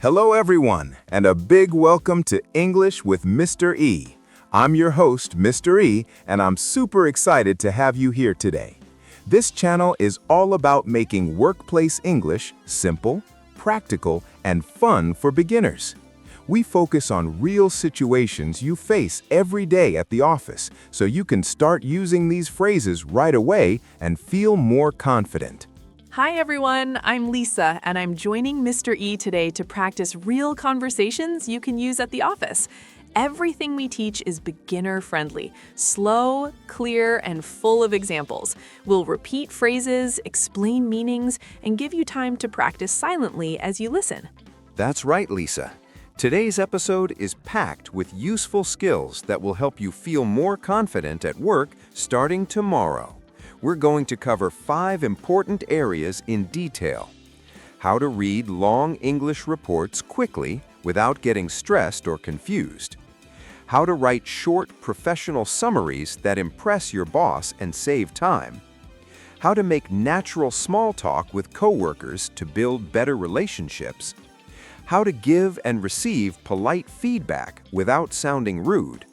Hello everyone, and a big welcome to English with Mr. E. I'm your host, Mr. E, and I'm super excited to have you here today. This channel is all about making workplace English simple, practical, and fun for beginners. We focus on real situations you face every day at the office, so you can start using these phrases right away and feel more confident. Hi everyone, I'm Lisa, and I'm joining Mr. E today to practice real conversations you can use at the office. Everything we teach is beginner-friendly, slow, clear, and full of examples. We'll repeat phrases, explain meanings, and give you time to practice silently as you listen. That's right, Lisa. Today's episode is packed with useful skills that will help you feel more confident at work starting tomorrow. We're going to cover 5 important areas in detail. How to read long English reports quickly without getting stressed or confused. How to write short professional summaries that impress your boss and save time. How to make natural small talk with coworkers to build better relationships. How to give and receive polite feedback without sounding rude.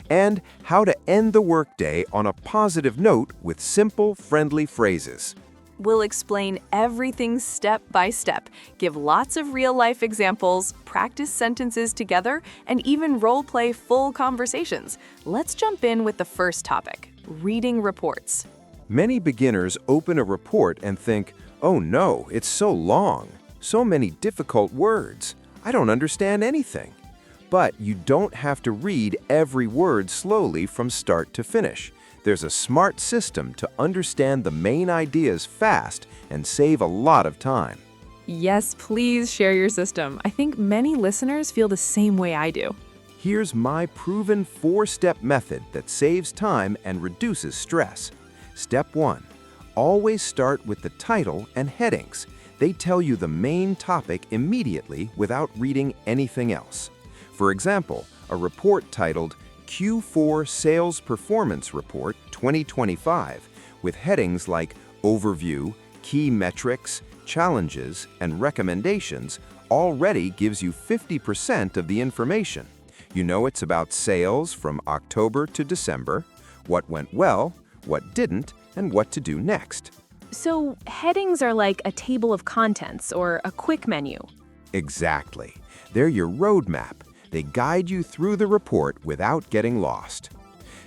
And how to end the workday on a positive note with simple, friendly phrases. We'll explain everything step by step, give lots of real-life examples, practice sentences together, and even role-play full conversations. Let's jump in with the first topic, reading reports. Many beginners open a report and think, "Oh no, it's so long, so many difficult words. I don't understand anything." But you don't have to read every word slowly from start to finish. There's a smart system to understand the main ideas fast and save a lot of time. Yes, please share your system. I think many listeners feel the same way I do. Here's my proven 4-step method that saves time and reduces stress. Step 1. Always start with the title and headings. They tell you the main topic immediately without reading anything else. For example, a report titled Q4 Sales Performance Report 2025 with headings like Overview, Key Metrics, Challenges, and Recommendations already gives you 50% of the information. You know it's about sales from October to December, what went well, what didn't, and what to do next. So headings are like a table of contents or a quick menu. Exactly. They're your roadmap. They guide you through the report without getting lost.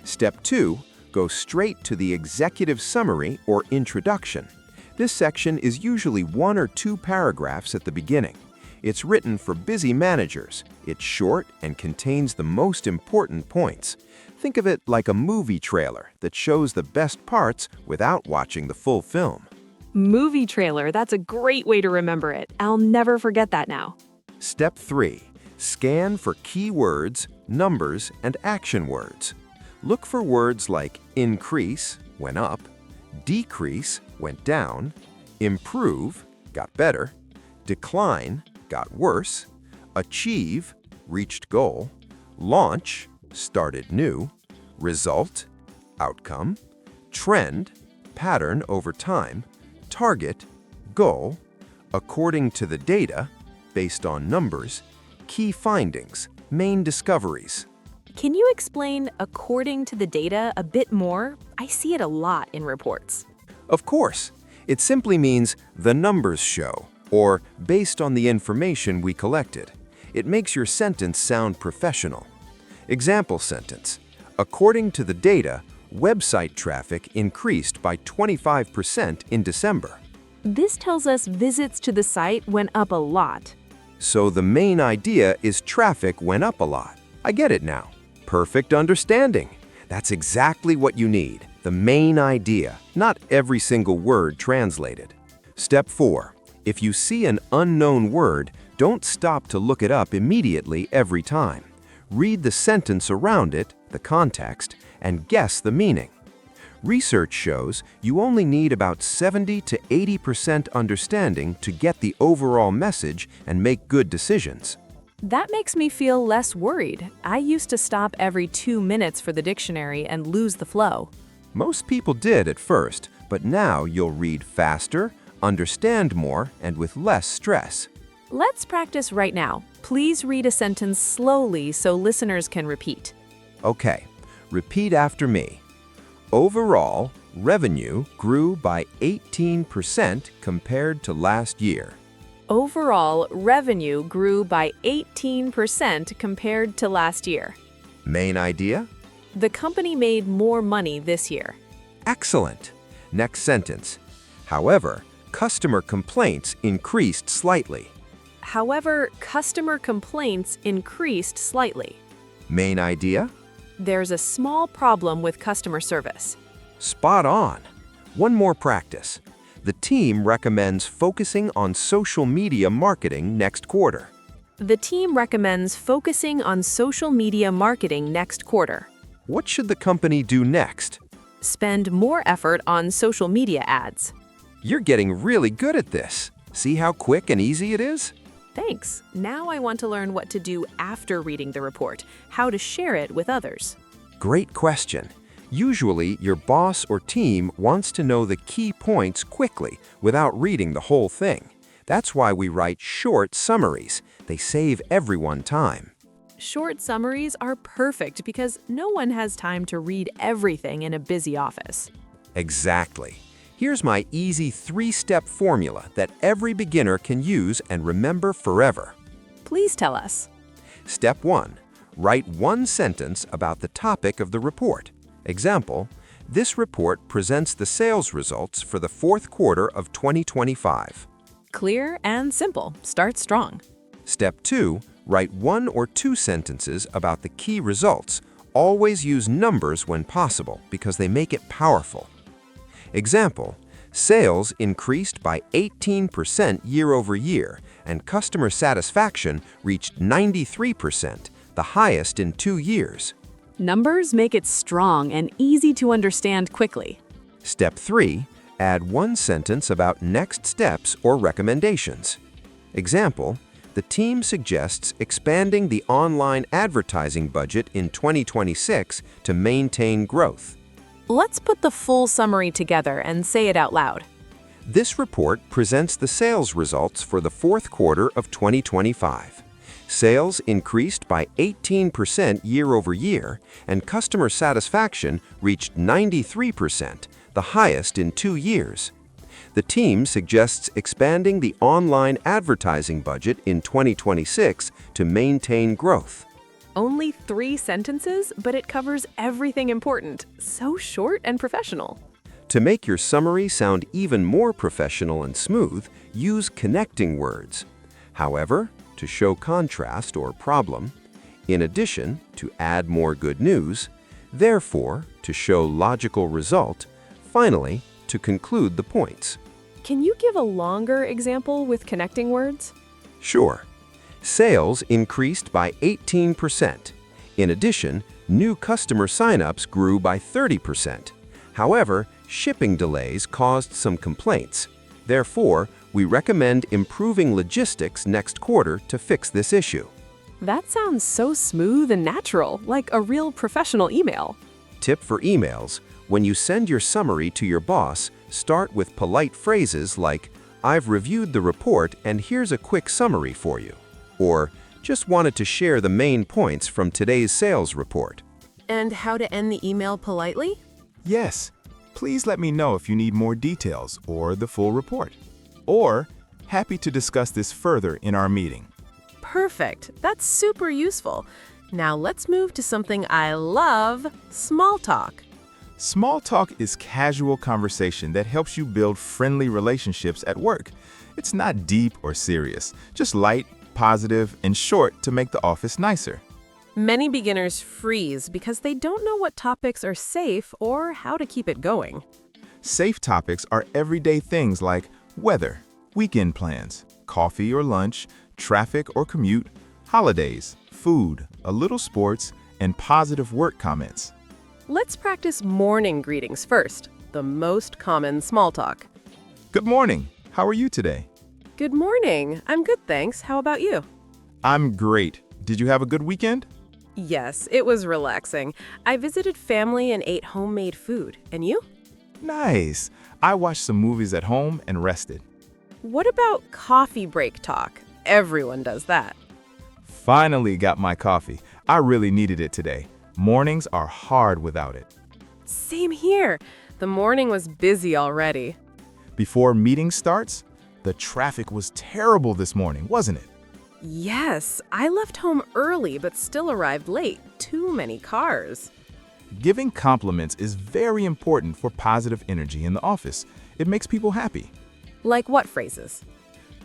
Step 2, go straight to the executive summary or introduction. This section is usually 1 or 2 paragraphs at the beginning. It's written for busy managers. It's short and contains the most important points. Think of it like a movie trailer that shows the best parts without watching the full film. Movie trailer, that's a great way to remember it. I'll never forget that now. Step 3. Scan for keywords, numbers, and action words. Look for words like increase, went up, decrease, went down, improve, got better, decline, got worse, achieve, reached goal, launch, started new, result, outcome, trend, pattern over time, target, goal, according to the data, based on numbers, key findings, main discoveries. Can you explain according to the data a bit more? I see it a lot in reports. Of course, it simply means the numbers show, or based on the information we collected. It makes your sentence sound professional. Example sentence. According to the data, website traffic increased by 25% in December. This tells us visits to the site went up a lot. So the main idea is traffic went up a lot. I get it now. Perfect understanding. That's exactly what you need. The main idea, not every single word translated. Step 4. If you see an unknown word, don't stop to look it up immediately every time. Read the sentence around it, the context, and guess the meaning. Research shows you only need about 70 to 80% understanding to get the overall message and make good decisions. That makes me feel less worried. I used to stop every 2 minutes for the dictionary and lose the flow. Most people did at first, but now you'll read faster, understand more, and with less stress. Let's practice right now. Please read a sentence slowly so listeners can repeat. Okay, repeat after me. Overall, revenue grew by 18% compared to last year. Overall, revenue grew by 18% compared to last year. Main idea? The company made more money this year. Excellent. Next sentence. However, customer complaints increased slightly. However, customer complaints increased slightly. Main idea? There's a small problem with customer service. Spot on. One more practice. The team recommends focusing on social media marketing next quarter. The team recommends focusing on social media marketing next quarter. What should the company do next? Spend more effort on social media ads. You're getting really good at this. See how quick and easy it is? Thanks. Now I want to learn what to do after reading the report, how to share it with others. Great question. Usually, your boss or team wants to know the key points quickly without reading the whole thing. That's why we write short summaries. They save everyone time. Short summaries are perfect because no one has time to read everything in a busy office. Exactly. Here's my easy 3-step formula that every beginner can use and remember forever. Please tell us. Step 1. Write one sentence about the topic of the report. Example, this report presents the sales results for the fourth quarter of 2025. Clear and simple. Start strong. Step 2. Write 1 or 2 sentences about the key results. Always use numbers when possible because they make it powerful. Example, sales increased by 18% year over year, and customer satisfaction reached 93%, the highest in 2 years. Numbers make it strong and easy to understand quickly. Step 3. Add 1 sentence about next steps or recommendations. Example, the team suggests expanding the online advertising budget in 2026 to maintain growth. Let's put the full summary together and say it out loud. This report presents the sales results for the fourth quarter of 2025. Sales increased by 18% year over year, and customer satisfaction reached 93%, the highest in 2 years. The team suggests expanding the online advertising budget in 2026 to maintain growth. Only 3 sentences, but it covers everything important. So short and professional. To make your summary sound even more professional and smooth, use connecting words. However, to show contrast or problem, in addition, to add more good news, therefore, to show logical result, finally, to conclude the points. Can you give a longer example with connecting words? Sure. Sales increased by 18%. In addition, new customer signups grew by 30%. However, shipping delays caused some complaints. Therefore, we recommend improving logistics next quarter to fix this issue. That sounds so smooth and natural, like a real professional email. Tip for emails: when you send your summary to your boss, start with polite phrases like, "I've reviewed the report and here's a quick summary for you." Or, "Just wanted to share the main points from today's sales report." And how to end the email politely? Yes, please let me know if you need more details or the full report. Or, happy to discuss this further in our meeting. Perfect. That's super useful. Now let's move to something I love, small talk. Small talk is casual conversation that helps you build friendly relationships at work. It's not deep or serious, just light, positive, and short to make the office nicer. Many beginners freeze because they don't know what topics are safe or how to keep it going. Safe topics are everyday things like weather, weekend plans, coffee or lunch, traffic or commute, holidays, food, a little sports, and positive work comments. Let's practice morning greetings first, the most common small talk. Good morning. How are you today? Good morning. I'm good, thanks. How about you? I'm great. Did you have a good weekend? Yes, it was relaxing. I visited family and ate homemade food. And you? Nice. I watched some movies at home and rested. What about coffee break talk? Everyone does that. Finally got my coffee. I really needed it today. Mornings are hard without it. Same here. The morning was busy already. Before meeting starts, the traffic was terrible this morning, wasn't it? Yes, I left home early but still arrived late. Too many cars. Giving compliments is very important for positive energy in the office. It makes people happy. Like what phrases?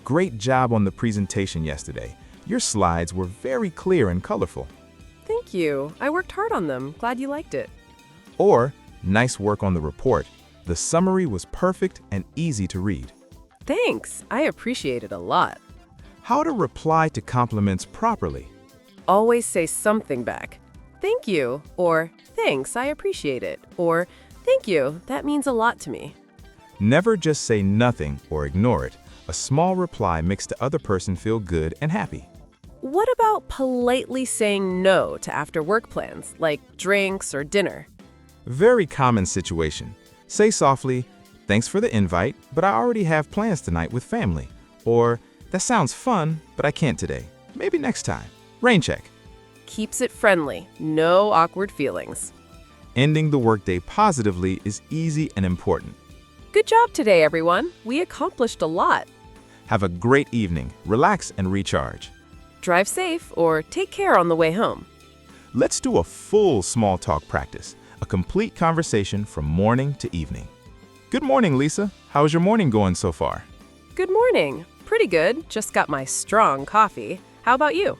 Great job on the presentation yesterday. Your slides were very clear and colorful. Thank you. I worked hard on them. Glad you liked it. Or, nice work on the report. The summary was perfect and easy to read. Thanks. I appreciate it a lot. How to reply to compliments properly. Always say something back. Thank you, or thanks, I appreciate it, or thank you, that means a lot to me. Never just say nothing or ignore it. A small reply makes the other person feel good and happy. What about politely saying no to after-work plans, like drinks or dinner? Very common situation. Say softly, thanks for the invite, but I already have plans tonight with family. Or, that sounds fun, but I can't today. Maybe next time. Rain check. Keeps it friendly, no awkward feelings. Ending the workday positively is easy and important. Good job today, everyone. We accomplished a lot. Have a great evening. Relax and recharge. Drive safe or take care on the way home. Let's do a full small talk practice. A complete conversation from morning to evening. Good morning, Lisa. How's your morning going so far? Good morning. Pretty good. Just got my strong coffee. How about you?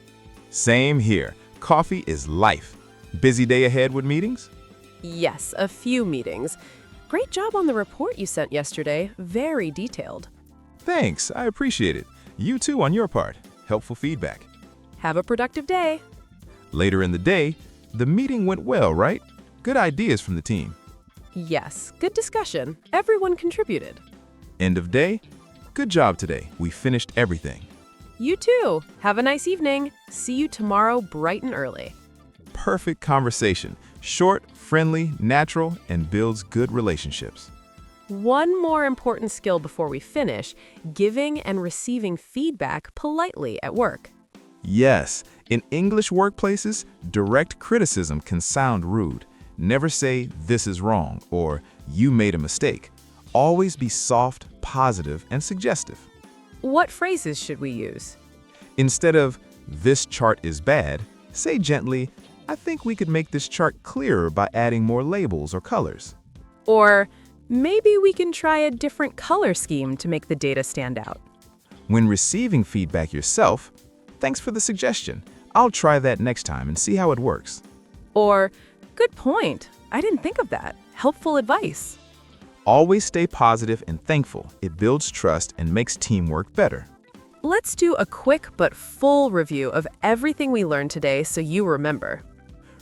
Same here. Coffee is life. Busy day ahead with meetings? Yes, a few meetings. Great job on the report you sent yesterday. Very detailed. Thanks, I appreciate it. You too on your part. Helpful feedback. Have a productive day. Later in the day, the meeting went well, right? Good ideas from the team. Yes, good discussion. Everyone contributed. End of day? Good job today. We finished everything. You too. Have a nice evening. See you tomorrow bright and early. Perfect conversation. Short, friendly, natural, and builds good relationships. One more important skill before we finish, giving and receiving feedback politely at work. Yes, in English workplaces, direct criticism can sound rude. Never say, this is wrong, or you made a mistake. Always be soft, positive, and suggestive. What phrases should we use? Instead of, this chart is bad, say gently, I think we could make this chart clearer by adding more labels or colors. Or, maybe we can try a different color scheme to make the data stand out. When receiving feedback yourself, thanks for the suggestion. I'll try that next time and see how it works. Or, good point. I didn't think of that. Helpful advice. Always stay positive and thankful. It builds trust and makes teamwork better. Let's do a quick but full review of everything we learned today so you remember.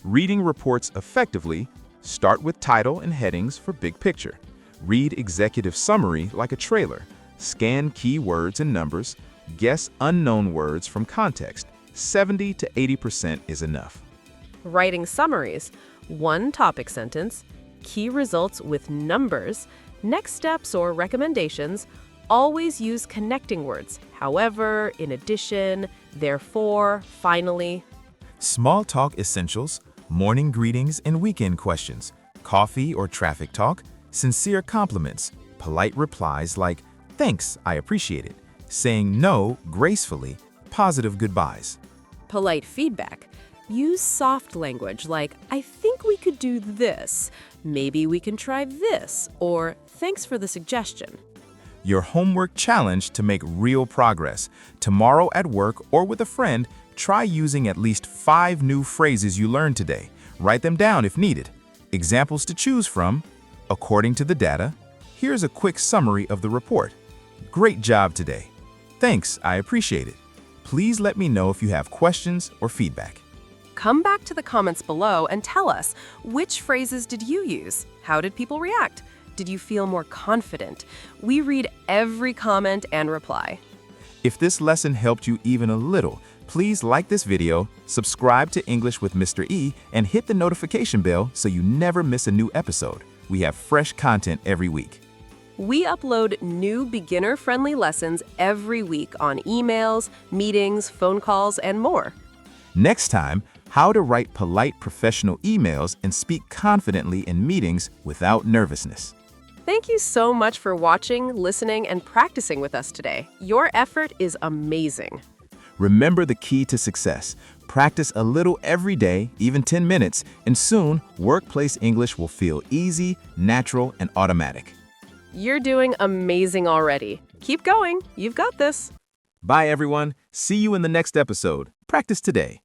Reading reports effectively, start with title and headings for big picture. Read executive summary like a trailer. Scan key words and numbers. Guess unknown words from context. 70 to 80% is enough. Writing summaries, one topic sentence, key results with numbers, next steps or recommendations. Always use connecting words, however, in addition, therefore, finally. Small talk essentials, morning greetings and weekend questions, coffee or traffic talk, sincere compliments, polite replies like, thanks, I appreciate it, saying no gracefully, positive goodbyes. Polite feedback. Use soft language like, I think we could do this, maybe we can try this, or thanks for the suggestion. Your homework challenge to make real progress. Tomorrow at work or with a friend, try using at least 5 new phrases you learned today. Write them down if needed. Examples to choose from. According to the data, here's a quick summary of the report. Great job today. Thanks, I appreciate it. Please let me know if you have questions or feedback. Come back to the comments below and tell us, which phrases did you use? How did people react? Did you feel more confident? We read every comment and reply. If this lesson helped you even a little, please like this video, subscribe to English with Mr. E, and hit the notification bell so you never miss a new episode. We have fresh content every week. We upload new beginner-friendly lessons every week on emails, meetings, phone calls, and more. Next time, how to write polite professional emails and speak confidently in meetings without nervousness. Thank you so much for watching, listening, and practicing with us today. Your effort is amazing. Remember the key to success. Practice a little every day, even 10 minutes, and soon, workplace English will feel easy, natural, and automatic. You're doing amazing already. Keep going. You've got this. Bye, everyone. See you in the next episode. Practice today.